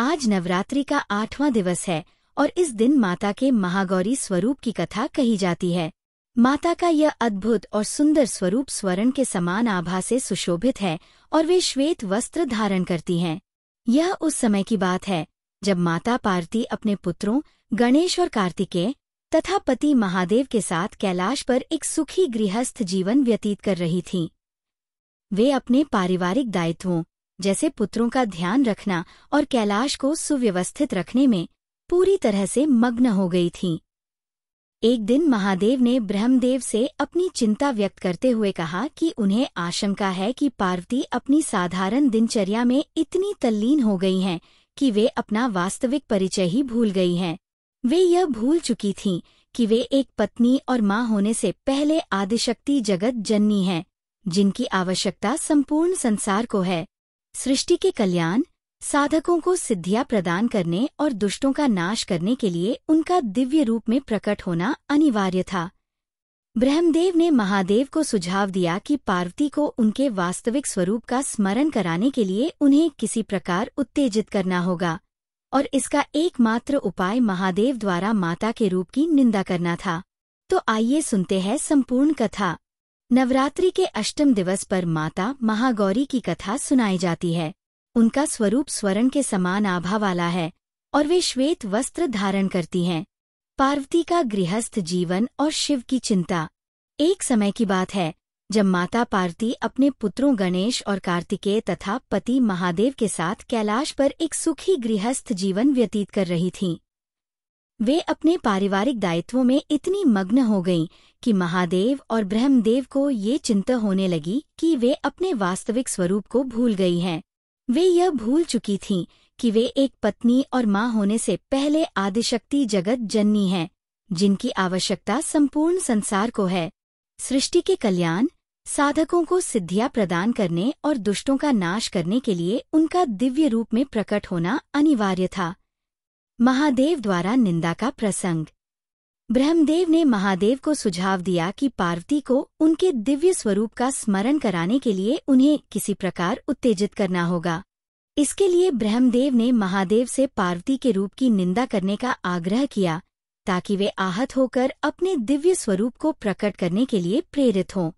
आज नवरात्रि का 8वां दिवस है और इस दिन माता के महागौरी स्वरूप की कथा कही जाती है। माता का यह अद्भुत और सुंदर स्वरूप स्वर्ण के समान आभा से सुशोभित है और वे श्वेत वस्त्र धारण करती हैं। यह उस समय की बात है जब माता पार्वती अपने पुत्रों गणेश और कार्तिकेय तथा पति महादेव के साथ कैलाश पर एक सुखी गृहस्थ जीवन व्यतीत कर रही थीं। वे अपने पारिवारिक दायित्वों जैसे पुत्रों का ध्यान रखना और कैलाश को सुव्यवस्थित रखने में पूरी तरह से मग्न हो गई थीं। एक दिन महादेव ने ब्रह्मदेव से अपनी चिंता व्यक्त करते हुए कहा कि उन्हें आशंका है कि पार्वती अपनी साधारण दिनचर्या में इतनी तल्लीन हो गई हैं कि वे अपना वास्तविक परिचय ही भूल गई हैं। वे यह भूल चुकी थीं कि वे एक पत्नी और माँ होने से पहले आदिशक्ति जगत जननी हैं, जिनकी आवश्यकता संपूर्ण संसार को है। सृष्टि के कल्याण, साधकों को सिद्धियां प्रदान करने और दुष्टों का नाश करने के लिए उनका दिव्य रूप में प्रकट होना अनिवार्य था। ब्रह्मदेव ने महादेव को सुझाव दिया कि पार्वती को उनके वास्तविक स्वरूप का स्मरण कराने के लिए उन्हें किसी प्रकार उत्तेजित करना होगा और इसका एकमात्र उपाय महादेव द्वारा माता के रूप की निंदा करना था। तो आइए सुनते हैं संपूर्ण कथा। नवरात्रि के अष्टम दिवस पर माता महागौरी की कथा सुनाई जाती है। उनका स्वरूप स्वर्ण के समान आभा वाला है और वे श्वेत वस्त्र धारण करती हैं। पार्वती का गृहस्थ जीवन और शिव की चिंता। एक समय की बात है जब माता पार्वती अपने पुत्रों गणेश और कार्तिकेय तथा पति महादेव के साथ कैलाश पर एक सुखी गृहस्थ जीवन व्यतीत कर रही थीं। वे अपने पारिवारिक दायित्वों में इतनी मग्न हो गईं कि महादेव और ब्रह्मदेव को ये चिंता होने लगी कि वे अपने वास्तविक स्वरूप को भूल गई हैं। वे यह भूल चुकी थीं कि वे एक पत्नी और माँ होने से पहले आदिशक्ति जगत जननी हैं, जिनकी आवश्यकता संपूर्ण संसार को है। सृष्टि के कल्याण, साधकों को सिद्धियां प्रदान करने और दुष्टों का नाश करने के लिए उनका दिव्य रूप में प्रकट होना अनिवार्य था। महादेव द्वारा निंदा का प्रसंग। ब्रह्मदेव ने महादेव को सुझाव दिया कि पार्वती को उनके दिव्य स्वरूप का स्मरण कराने के लिए उन्हें किसी प्रकार उत्तेजित करना होगा। इसके लिए ब्रह्मदेव ने महादेव से पार्वती के रूप की निंदा करने का आग्रह किया ताकि वे आहत होकर अपने दिव्य स्वरूप को प्रकट करने के लिए प्रेरित हों।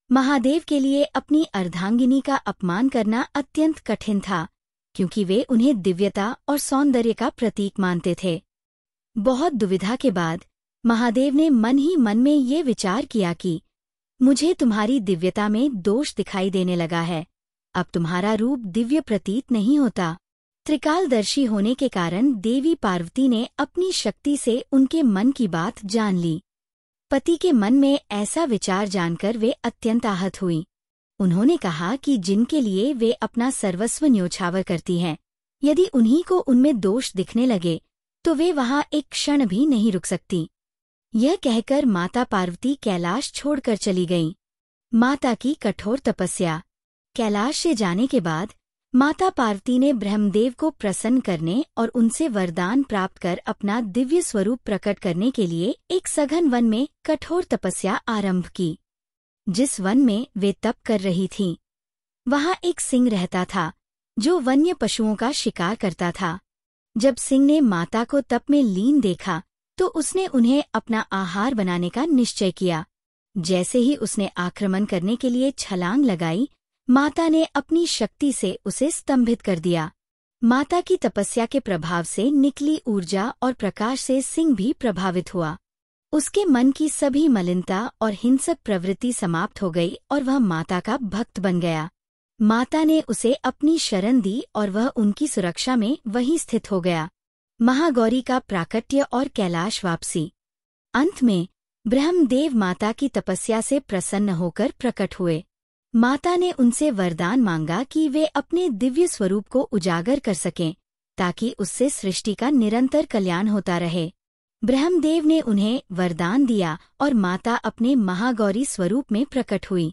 महादेव के लिए अपनी अर्धांगिनी का अपमान करना अत्यंत कठिन था, क्योंकि वे उन्हें दिव्यता और सौंदर्य का प्रतीक मानते थे। बहुत दुविधा के बाद महादेव ने मन ही मन में ये विचार किया कि मुझे तुम्हारी दिव्यता में दोष दिखाई देने लगा है। अब तुम्हारा रूप दिव्य प्रतीत नहीं होता। त्रिकालदर्शी होने के कारण देवी पार्वती ने अपनी शक्ति से उनके मन की बात जान ली। पति के मन में ऐसा विचार जानकर वे अत्यंत आहत हुईं। उन्होंने कहा कि जिनके लिए वे अपना सर्वस्व न्योछावर करती हैं, यदि उन्हीं को उनमें दोष दिखने लगे तो वे वहां एक क्षण भी नहीं रुक सकती। यह कहकर माता पार्वती कैलाश छोड़कर चली गईं। माता की कठोर तपस्या। कैलाश से जाने के बाद माता पार्वती ने ब्रह्मदेव को प्रसन्न करने और उनसे वरदान प्राप्त कर अपना दिव्य स्वरूप प्रकट करने के लिए एक सघन वन में कठोर तपस्या आरंभ की। जिस वन में वे तप कर रही थीं, वहां एक सिंह रहता था जो वन्य पशुओं का शिकार करता था। जब सिंह ने माता को तप में लीन देखा तो उसने उन्हें अपना आहार बनाने का निश्चय किया। जैसे ही उसने आक्रमण करने के लिए छलांग लगाई, माता ने अपनी शक्ति से उसे स्तंभित कर दिया। माता की तपस्या के प्रभाव से निकली ऊर्जा और प्रकाश से सिंह भी प्रभावित हुआ। उसके मन की सभी मलिनता और हिंसक प्रवृत्ति समाप्त हो गई और वह माता का भक्त बन गया। माता ने उसे अपनी शरण दी और वह उनकी सुरक्षा में वहीं स्थित हो गया। महागौरी का प्राकट्य और कैलाश वापसी। अंत में ब्रह्मदेव माता की तपस्या से प्रसन्न होकर प्रकट हुए। माता ने उनसे वरदान मांगा कि वे अपने दिव्य स्वरूप को उजागर कर सकें ताकि उससे सृष्टि का निरंतर कल्याण होता रहे। ब्रह्मदेव ने उन्हें वरदान दिया और माता अपने महागौरी स्वरूप में प्रकट हुई।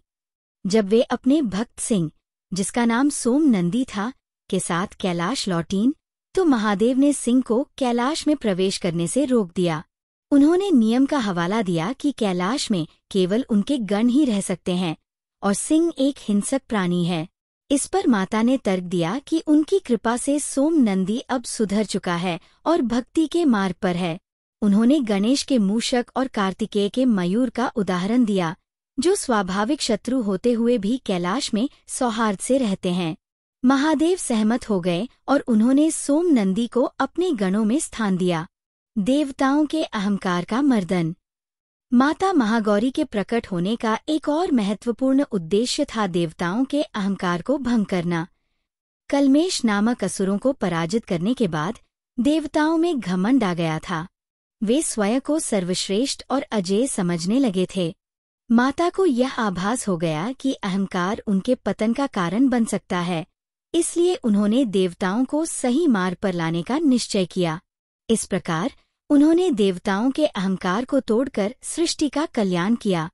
जब वे अपने भक्त सिंह, जिसका नाम सोम नंदी था, के साथ कैलाश लौटीं तो महादेव ने सिंह को कैलाश में प्रवेश करने से रोक दिया। उन्होंने नियम का हवाला दिया कि कैलाश में केवल उनके गण ही रह सकते हैं और सिंह एक हिंसक प्राणी है, इस पर माता ने तर्क दिया कि उनकी कृपा से सोम नंदी अब सुधर चुका है और भक्ति के मार्ग पर है। उन्होंने गणेश के मूषक और कार्तिकेय के मयूर का उदाहरण दिया, जो स्वाभाविक शत्रु होते हुए भी कैलाश में सौहार्द से रहते हैं। महादेव सहमत हो गए और उन्होंने सोम नंदी को अपने गणों में स्थान दिया। देवताओं के अहंकार का मर्दन। माता महागौरी के प्रकट होने का एक और महत्वपूर्ण उद्देश्य था देवताओं के अहंकार को भंग करना। कल्मेश नामक असुरों को पराजित करने के बाद देवताओं में घमंड आ गया था। वे स्वयं को सर्वश्रेष्ठ और अजेय समझने लगे थे। माता को यह आभास हो गया कि अहंकार उनके पतन का कारण बन सकता है, इसलिए उन्होंने देवताओं को सही मार्ग पर लाने का निश्चय किया। इस प्रकार उन्होंने देवताओं के अहंकार को तोड़कर सृष्टि का कल्याण किया।